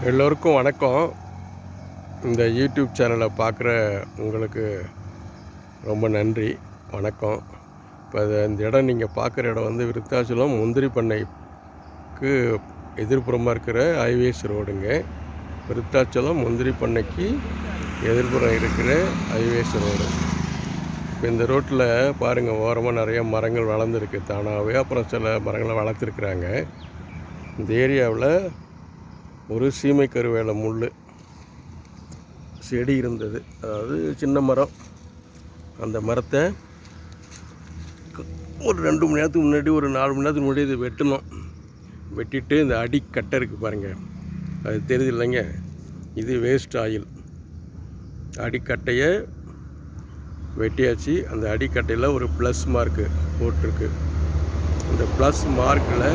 எல்லோருக்கும் வணக்கம். இந்த யூடியூப் சேனலை பார்க்குற உங்களுக்கு ரொம்ப நன்றி, வணக்கம். இப்போ இந்த இடம் நீங்கள் பார்க்குற இடம் வந்து விருத்தாச்சலம் முந்திரி பண்ணைக்கு எதிர்ப்புறமாக இருக்கிற ஹைவேஸ் ரோடுங்க. விருத்தாச்சலம் முந்திரி பண்ணைக்கு எதிர்ப்புறம் இருக்கிற ஹைவேஸ் ரோடு. இப்போ இந்த ரோட்டில் பாருங்கள், ஓரமாக நிறைய மரங்கள் வளர்ந்துருக்கு தானாகவே. அப்புறம் சில மரங்களை வளர்த்துருக்குறாங்க. இந்த ஏரியாவில் ஒரு சீமை கருவேல முள் செடி இருந்தது, அதாவது சின்ன மரம். அந்த மரத்தை ஒரு 2 மணி நேரத்துக்கு முன்னாடி, ஒரு 4 மணி நேரத்துக்கு முன்னாடி இதை வெட்டணும். வெட்டிட்டு இந்த அடிக்கட்டை இருக்குது பாருங்கள், அது தெரியுது இல்லைங்க, இது வேஸ்ட் ஆயில். அடிக்கட்டையை வெட்டியாச்சு. அந்த அடிக்கட்டையில் ஒரு ப்ளஸ் மார்க்கு போட்டிருக்கு. இந்த ப்ளஸ் மார்க்கில்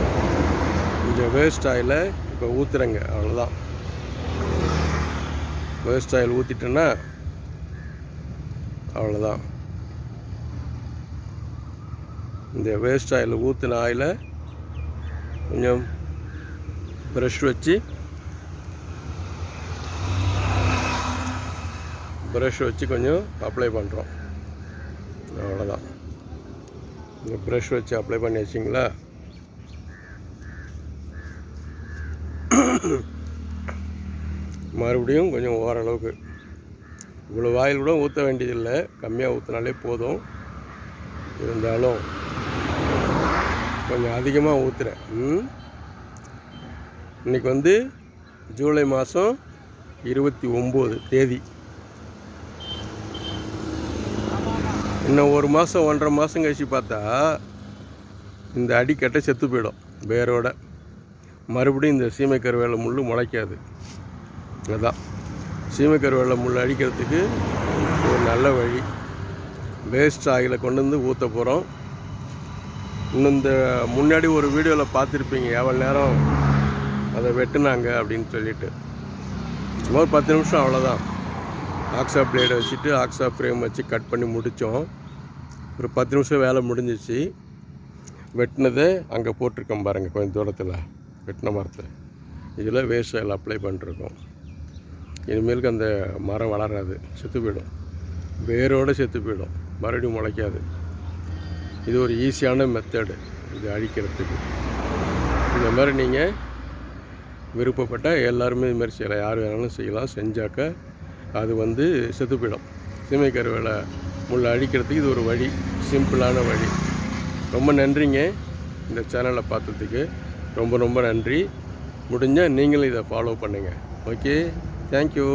இந்த வேஸ்ட் ஆயிலை இப்போ ஊற்றுறேங்க, அவ்வளோதான். வேஸ்ட் ஆயில் ஊற்றிட்டேன்னா அவ்வளோதான். இந்த வேஸ்ட் ஆயில் ஊற்றின ஆயிலை கொஞ்சம் ப்ரஷ் வச்சு கொஞ்சம் அப்ளை பண்ணுறோம், அவ்வளோதான். இந்த ப்ரஷ் வச்சு அப்ளை பண்ணி வச்சிங்களா, மறுபடியும் கொஞ்சம் ஓரளவுக்கு, இவ்வளோ ஆயில் கூட ஊற்ற வேண்டியதில்லை, கம்மியாக ஊற்றினாலே போதும். இருந்தாலும் கொஞ்சம் அதிகமாக ஊற்றுறேன். இன்றைக்கி வந்து ஜூலை மாதம் 29 தேதி. இன்னும் ஒரு மாதம் 1.5 மாதம் கழிச்சு பார்த்தா இந்த அடிக்கட்டை செத்து போயிடும் வேரோட. மறுபடியும் இந்த சீமை கருவேல முள் முளைக்காது. அதுதான் சீமை கருவேல முள் அடிக்கிறதுக்கு ஒரு நல்ல வழி. வேஸ்ட் ஆயிலை கொண்டு வந்து ஊற்ற போகிறோம். இன்னும் இந்த முன்னாடி ஒரு வீடியோவில் பார்த்துருப்பீங்க, எவ்வளோ நேரம் அதை வெட்டுனாங்க அப்படின்னு சொல்லிட்டு. சும்மா ஒரு 10 நிமிஷம், அவ்வளோதான். ஆக்ஸா பிளேடை வச்சுட்டு ஆக்ஸா ஃப்ரேம் வச்சு கட் பண்ணி முடித்தோம். ஒரு 10 நிமிஷம் வேலை முடிஞ்சிச்சு. வெட்டினதை அங்கே போட்டிருக்கோம் பாருங்கள், கொஞ்சம் தூரத்தில் வெட்டின மரத்தை. இதில் வேஸ்ட் ஆயில் அப்ளை பண்ணிருக்கோம். இனிமேலுக்கு அந்த மரம் வளராது, செத்து போயிடும், வேரோடு செத்து போயிடும், மறுபடியும் முளைக்காது. இது ஒரு ஈஸியான மெத்தடு இது அழிக்கிறதுக்கு. இந்த மாதிரி நீங்கள் விருப்பப்பட்டால் எல்லாருமே இது மாதிரி செய்யலாம், யார் வேணாலும் செய்யலாம். செஞ்சாக்க அது வந்து செத்து போயிடும். சீமை கருவேல முள் அழிக்கிறதுக்கு இது ஒரு வழி, சிம்பிளான வழி. ரொம்ப நன்றிங்க, இந்த சேனலை பார்த்ததுக்கு ரொம்ப ரொம்ப நன்றி. முடிஞ்சால் நீங்களும் இதை ஃபாலோ பண்ணுங்கள். Okay, thank you.